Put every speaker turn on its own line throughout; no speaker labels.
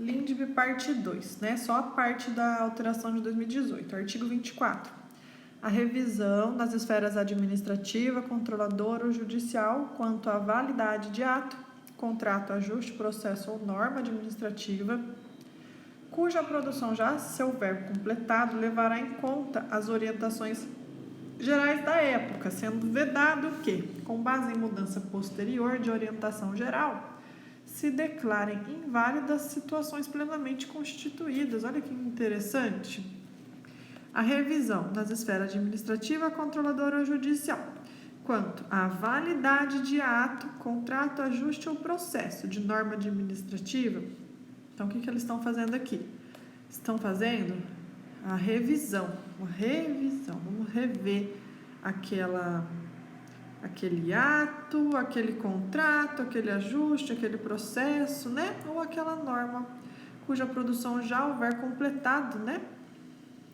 LINDB parte 2, né? Só a parte da alteração de 2018. Artigo 24. A revisão nas esferas administrativa, controladora ou judicial quanto à validade de ato, contrato, ajuste, processo ou norma administrativa, cuja produção já se houver completado, levará em conta as orientações gerais da época, sendo vedado que, com base em mudança posterior de orientação geral, se declarem inválidas situações plenamente constituídas. Olha que interessante. A revisão nas esferas administrativa, controladora ou judicial, quanto à validade de ato, contrato, ajuste ou processo de norma administrativa. Então, o que eles estão fazendo aqui? Estão fazendo a revisão. Vamos rever aquele ato, aquele contrato, aquele ajuste, aquele processo, né? Ou aquela norma cuja produção já houver completado, né?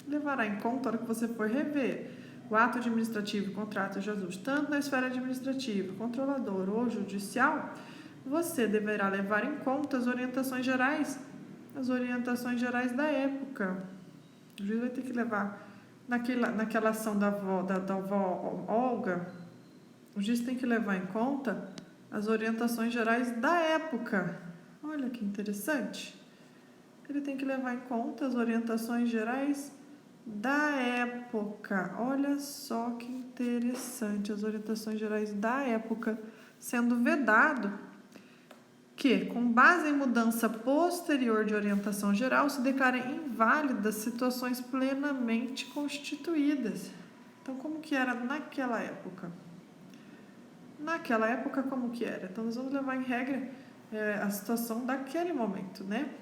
Levará em conta, a hora que você for rever o ato administrativo, contrato de ajuste, tanto na esfera administrativa, controladora ou judicial, você deverá levar em conta as orientações gerais da época. O juiz vai ter que levar naquela ação da avó Olga, o juiz tem que levar em conta as orientações gerais da época. Olha que interessante. Ele tem que levar em conta as orientações gerais da época. Olha só que interessante, as orientações gerais da época, sendo vedado que, com base em mudança posterior de orientação geral, se declarem inválidas situações plenamente constituídas. Então, como que era naquela época? Naquela época, como que era? Então, nós vamos levar em regra a situação daquele momento, né?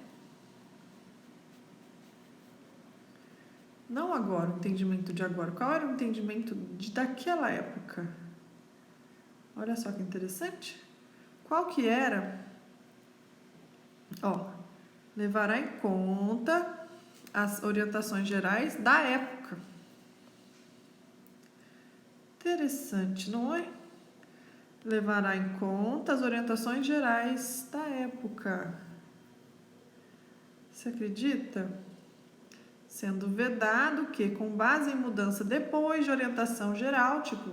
Não agora, o entendimento de agora. Qual era o entendimento daquela época? Olha só que interessante. Qual que era? Levará em conta as orientações gerais da época. Interessante, não é? Levará em conta as orientações gerais da época. Você acredita? Sendo vedado que, com base em mudança depois de orientação geral, tipo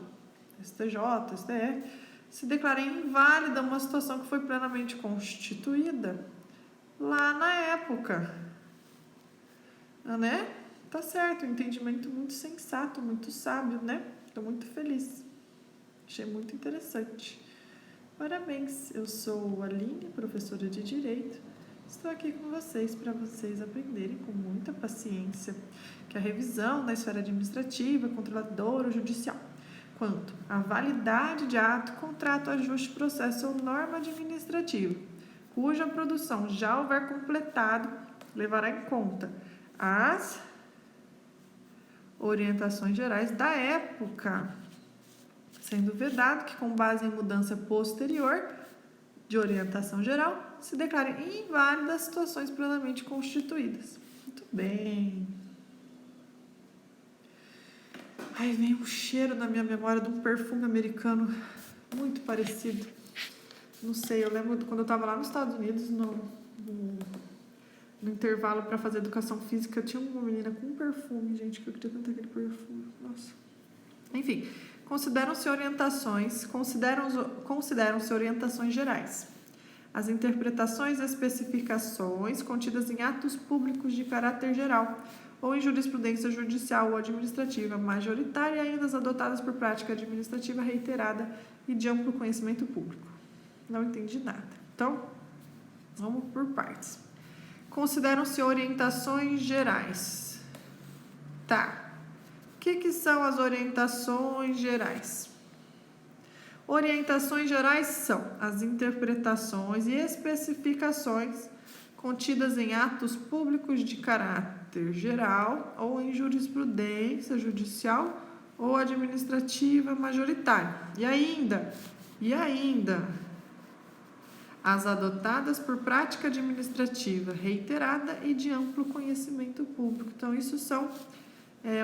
STJ, STF, se declara inválida uma situação que foi plenamente constituída lá na época. Né? Tá certo, um entendimento muito sensato, muito sábio, né? Estou muito feliz. Achei muito interessante. Parabéns, eu sou a Aline, professora de Direito. Estou aqui com vocês para vocês aprenderem com muita paciência que a revisão da esfera administrativa, controladora ou judicial, quanto à validade de ato, contrato, ajuste, processo ou norma administrativa, cuja produção já houver completado, levará em conta as orientações gerais da época, sendo vedado que, com base em mudança posterior de orientação geral, se declarem inválidas situações plenamente constituídas. Muito bem. Aí vem um cheiro na minha memória de um perfume americano muito parecido. Não sei, eu lembro quando eu estava lá nos Estados Unidos, no intervalo para fazer educação física, tinha uma menina com um perfume, gente, que eu queria tanto aquele perfume. Nossa. Enfim, consideram-se orientações gerais as interpretações e especificações contidas em atos públicos de caráter geral ou em jurisprudência judicial ou administrativa majoritária e ainda as adotadas por prática administrativa reiterada e de amplo conhecimento público. Não entendi nada. Então, vamos por partes. Consideram-se orientações gerais. Tá. O que são as orientações gerais? Orientações gerais são as interpretações e especificações contidas em atos públicos de caráter geral ou em jurisprudência judicial ou administrativa majoritária. E ainda, as adotadas por prática administrativa reiterada e de amplo conhecimento público. Então, isso são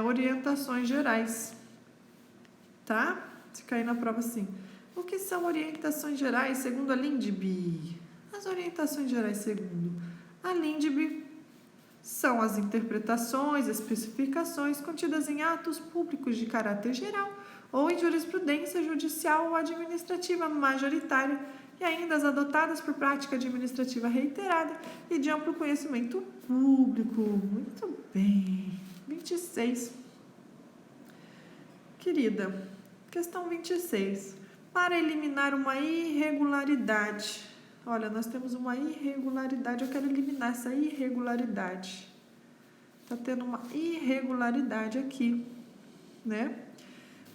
orientações gerais. Tá? Se cair na prova assim. O que são orientações gerais segundo a LINDB? As orientações gerais segundo A LINDB são as interpretações, especificações contidas em atos públicos de caráter geral ou em jurisprudência judicial ou administrativa majoritária e ainda as adotadas por prática administrativa reiterada e de amplo conhecimento público. Muito bem. 26. Querida, questão 26. Para eliminar uma irregularidade. Olha, nós temos uma irregularidade, eu quero eliminar essa irregularidade. Está tendo uma irregularidade aqui, né?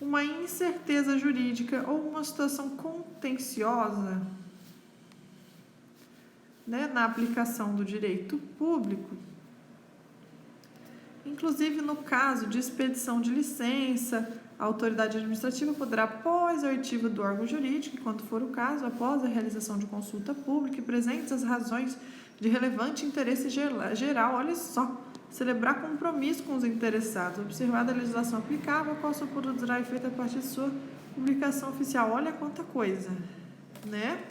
Uma incerteza jurídica ou uma situação contenciosa, né, na aplicação do direito público. Inclusive, no caso de expedição de licença, a autoridade administrativa poderá, após a oitiva do órgão jurídico, quando for o caso, após a realização de consulta pública e presentes as razões de relevante interesse geral, olha só, celebrar compromisso com os interessados, observada a legislação aplicável, qual só produzirá efeito a partir de sua publicação oficial. Olha quanta coisa, né?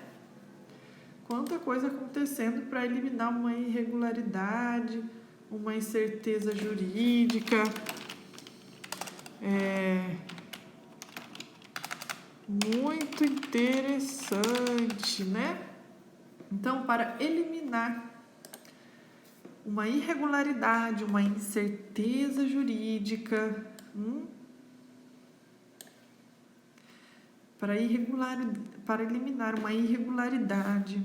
Quanta coisa acontecendo para eliminar uma irregularidade, uma incerteza jurídica. Muito interessante, né? Então, para eliminar uma irregularidade, uma incerteza jurídica, para eliminar uma irregularidade,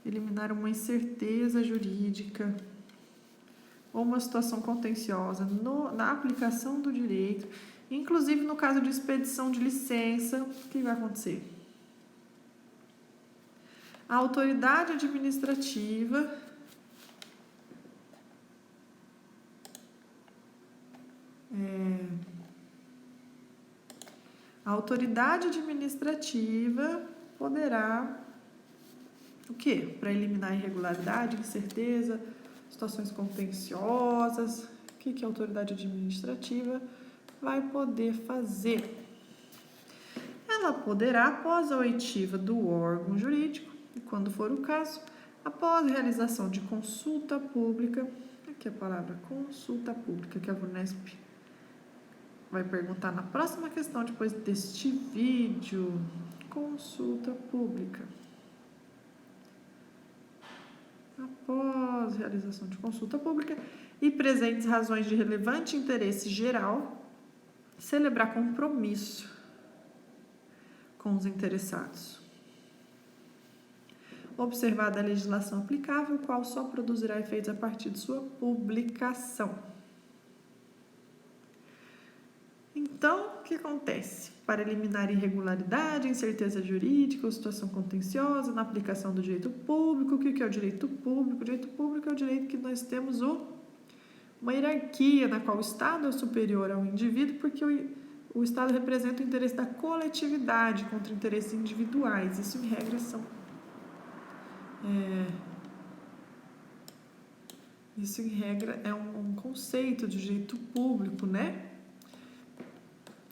eliminar uma incerteza jurídica ou uma situação contenciosa na aplicação do direito, inclusive no caso de expedição de licença, o que vai acontecer? A autoridade administrativa poderá o quê? Para eliminar irregularidade, incerteza, situações contenciosas, o que a autoridade administrativa vai poder fazer? Ela poderá, após a oitiva do órgão jurídico, e quando for o caso, após a realização de consulta pública, aqui a palavra consulta pública, que a VUNESP vai perguntar na próxima questão, depois deste vídeo, consulta pública. Após realização de consulta pública e presentes razões de relevante interesse geral, celebrar compromisso com os interessados. Observada a legislação aplicável, qual só produzirá efeitos a partir de sua publicação. Então, o que acontece? Para eliminar irregularidade, incerteza jurídica ou situação contenciosa na aplicação do direito público. O que é o direito público? O direito público é o direito que nós temos uma hierarquia na qual o Estado é superior ao indivíduo, porque o Estado representa o interesse da coletividade contra interesses individuais. Isso, em regra, é um conceito de direito público, né?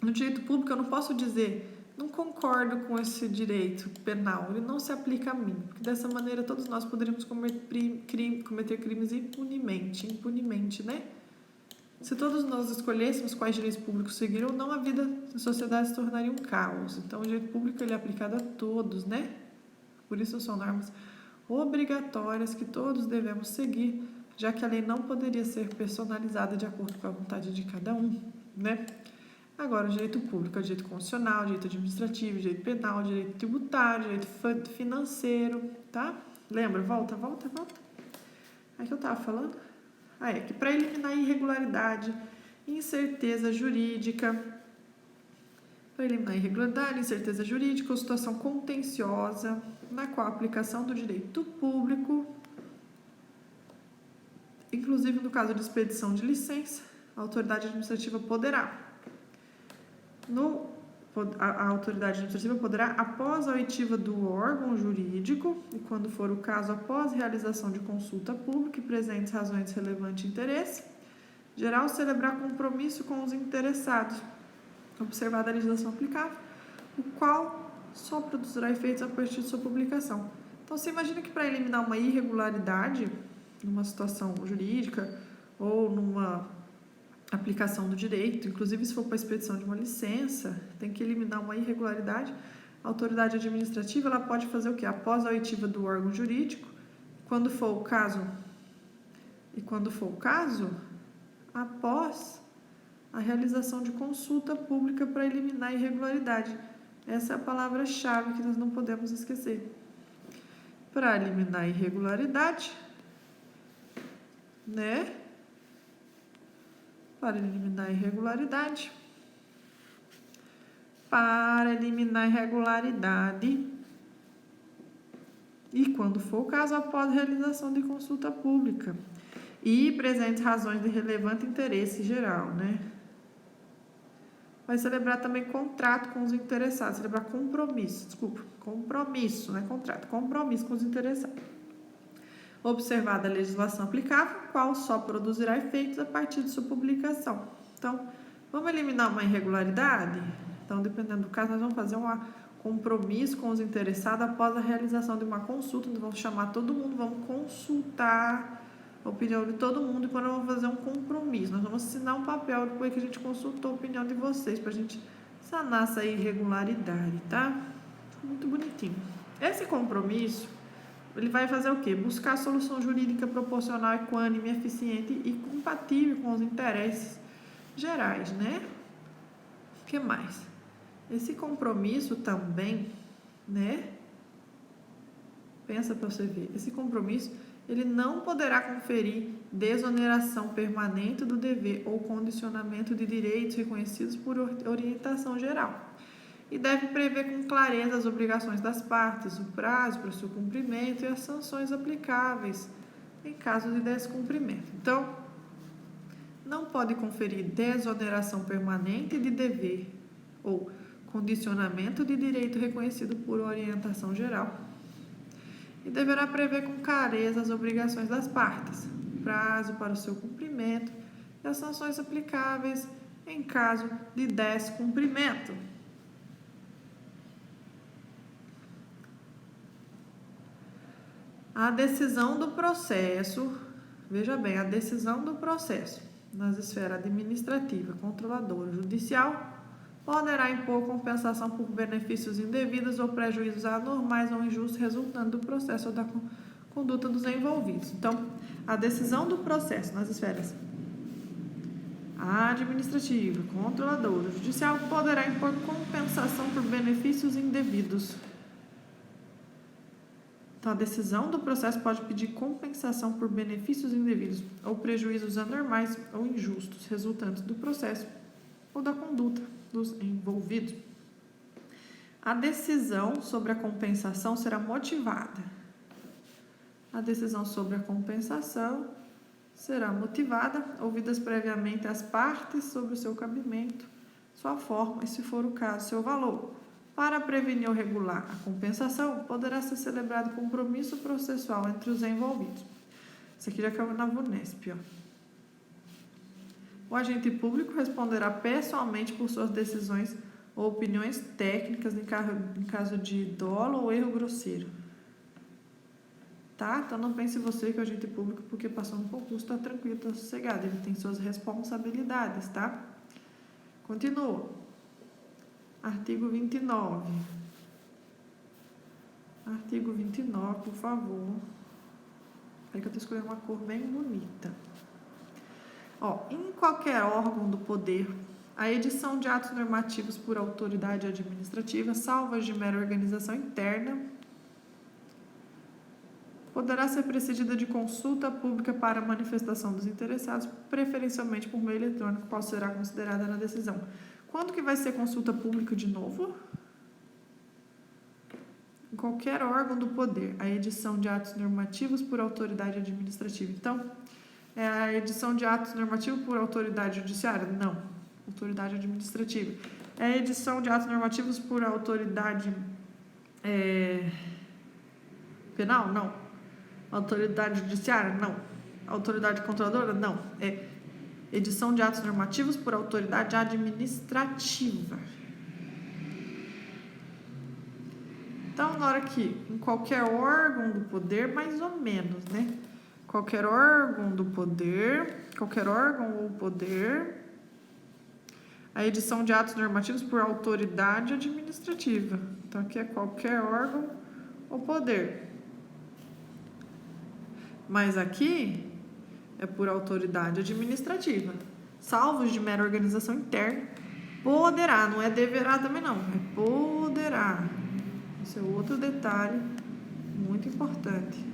No direito público, eu não posso dizer, não concordo com esse direito penal, ele não se aplica a mim, porque dessa maneira todos nós poderíamos cometer crimes impunemente, né? Se todos nós escolhêssemos quais direitos públicos seguir ou não, a vida da sociedade se tornaria um caos. Então, o direito público ele é aplicado a todos, né? Por isso são normas obrigatórias que todos devemos seguir, já que a lei não poderia ser personalizada de acordo com a vontade de cada um, né? Agora, o direito público é o direito constitucional, direito administrativo, direito penal, direito tributário, direito financeiro, tá? Lembra? Volta. Aí que eu tava falando? Que para eliminar irregularidade, incerteza jurídica, ou situação contenciosa, na qual a aplicação do direito público, inclusive no caso de expedição de licença, a autoridade administrativa poderá, após a oitiva do órgão jurídico, e quando for o caso, após realização de consulta pública e presentes razões de relevante interesse geral, celebrar compromisso com os interessados, observada a legislação aplicável, o qual só produzirá efeitos a partir de sua publicação. Então, você imagina que para eliminar uma irregularidade numa situação jurídica ou numa aplicação do direito, inclusive se for para a expedição de uma licença, tem que eliminar uma irregularidade. A autoridade administrativa ela pode fazer o quê? Após a oitiva do órgão jurídico, quando for o caso, após a realização de consulta pública para eliminar a irregularidade. Essa é a palavra-chave que nós não podemos esquecer. Para eliminar a irregularidade, né? Para eliminar a irregularidade, e quando for o caso, após a realização de consulta pública e presentes razões de relevante interesse geral, né? Vai celebrar também contrato com os interessados, celebrar compromisso, não é contrato, compromisso com os interessados. Observada a legislação aplicável, qual só produzirá efeitos a partir de sua publicação. Então, vamos eliminar uma irregularidade? Então, dependendo do caso, nós vamos fazer um compromisso com os interessados após a realização de uma consulta. Nós vamos chamar todo mundo, vamos consultar a opinião de todo mundo e depois nós vamos fazer um compromisso. Nós vamos assinar um papel depois que a gente consultou a opinião de vocês, para a gente sanar essa irregularidade, tá? Muito bonitinho. Esse compromisso, ele vai fazer o quê? Buscar a solução jurídica proporcional, equânime, eficiente e compatível com os interesses gerais, né? O que mais? Esse compromisso também, né? Pensa para você ver. Esse compromisso, ele não poderá conferir desoneração permanente do dever ou condicionamento de direitos reconhecidos por orientação geral. E deve prever com clareza as obrigações das partes, o prazo para o seu cumprimento e as sanções aplicáveis em caso de descumprimento. Então, não pode conferir desoneração permanente de dever ou condicionamento de direito reconhecido por orientação geral. E deverá prever com clareza as obrigações das partes, prazo para o seu cumprimento e as sanções aplicáveis em caso de descumprimento. A decisão do processo, veja bem, a decisão do processo nas esferas administrativa, controladora, judicial, poderá impor compensação por benefícios indevidos ou prejuízos anormais ou injustos resultando do processo ou da conduta dos envolvidos. Então, a decisão do processo nas esferas administrativa, controladora, judicial, poderá impor compensação por benefícios indevidos. Então, a decisão do processo pode pedir compensação por benefícios indevidos ou prejuízos anormais ou injustos resultantes do processo ou da conduta dos envolvidos. A decisão sobre a compensação será motivada. A decisão sobre a compensação será motivada, ouvidas previamente as partes sobre o seu cabimento, sua forma e, se for o caso, seu valor. Para prevenir ou regular a compensação, poderá ser celebrado compromisso processual entre os envolvidos. Isso aqui já caiu na VUNESP, ó. O agente público responderá pessoalmente por suas decisões ou opiniões técnicas em caso de dolo ou erro grosseiro. Tá? Então, não pense você que o agente público, porque passou no concurso, está tranquilo, está sossegado. Ele tem suas responsabilidades, tá? Continua. Artigo 29. Artigo 29, por favor. Aí que eu estou escolhendo uma cor bem bonita. Em qualquer órgão do poder, a edição de atos normativos por autoridade administrativa, salvas de mera organização interna, poderá ser precedida de consulta pública para manifestação dos interessados, preferencialmente por meio eletrônico, qual será considerada na decisão. Quando que vai ser consulta pública de novo? Em qualquer órgão do poder, a edição de atos normativos por autoridade administrativa. Então, é a edição de atos normativos por autoridade judiciária? Não. Autoridade administrativa. É a edição de atos normativos por autoridade penal? Não. Autoridade judiciária? Não. Autoridade controladora? Não. É edição de atos normativos por autoridade administrativa. Então, na hora que em qualquer órgão do poder, mais ou menos, né? Qualquer órgão do poder, qualquer órgão ou poder, a edição de atos normativos por autoridade administrativa. Então, aqui é qualquer órgão ou poder. Mas aqui é por autoridade administrativa. Salvos de mera organização interna, poderá, não é deverá também não, é poderá. Esse é outro detalhe muito importante.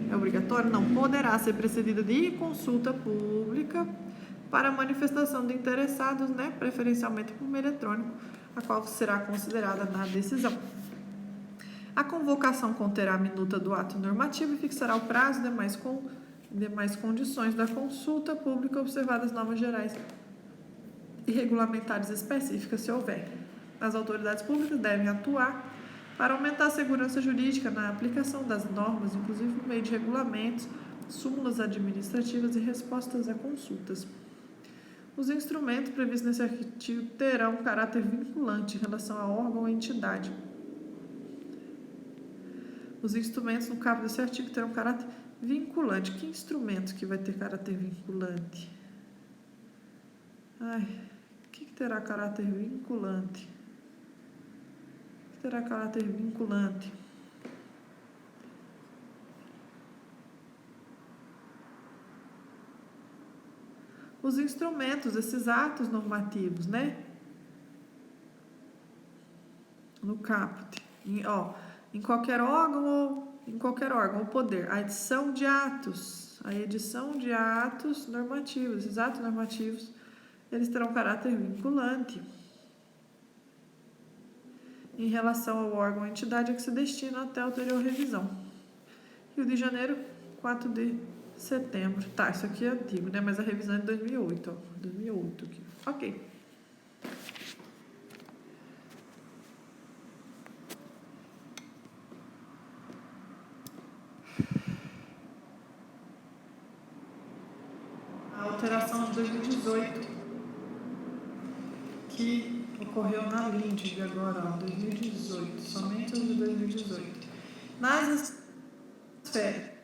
É obrigatório? Não, poderá ser precedida de consulta pública para manifestação de interessados, né, preferencialmente por meio eletrônico, a qual será considerada na decisão. A convocação conterá a minuta do ato normativo e fixará o prazo e demais condições da consulta pública, observadas normas gerais e regulamentares específicas, se houver. As autoridades públicas devem atuar para aumentar a segurança jurídica na aplicação das normas, inclusive por meio de regulamentos, súmulas administrativas e respostas a consultas. Os instrumentos previstos nesse artigo terão caráter vinculante em relação a órgão ou entidade. Os instrumentos no caput desse artigo terão caráter vinculante. Que instrumento que vai ter caráter vinculante? O que terá caráter vinculante? Terá caráter vinculante. Os instrumentos, esses atos normativos, né? No caput. Em qualquer órgão ou poder. A edição de atos normativos. Esses atos normativos, eles terão caráter vinculante em relação ao órgão ou entidade a que se destina até a ulterior revisão. Rio de Janeiro, 4 de setembro. Tá, isso aqui é antigo, né? Mas a revisão é de 2008, ó. 2008 aqui. Ok. A alteração de 2018, que ocorreu na LINDG agora, ó, 2018, somente o de 2018. Nas esferas